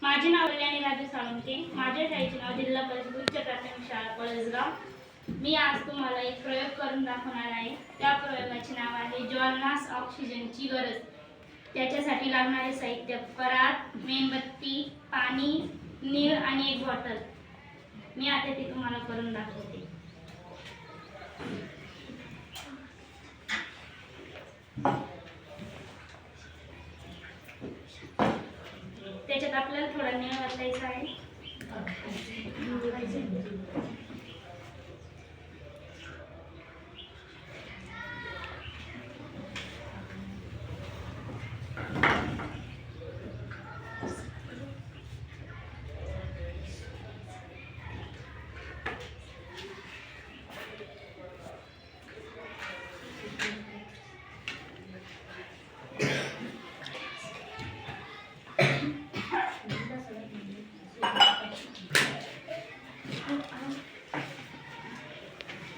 माझे नाव कल्याणी राजू साळुंके. माझ्या शाळेचे नाव जिल्हा परिषद उच्च प्राथमिक शाळा पळसगाव. मी आज तुम्हाला एक प्रयोग करून दाखवणार आहे. त्या प्रयोगाचे नाव आहे ज्वलनास ऑक्सिजनची गरज. त्याच्यासाठी लागणारे साहित्य: परात, मेणबत्ती, पाणी, नीळ आणि एक बॉटल. मी आता ते तुम्हाला करून दाखवते. त्याच्यात आपल्याला थोडा नीळ घालायचा आहे.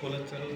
बोलत चालू.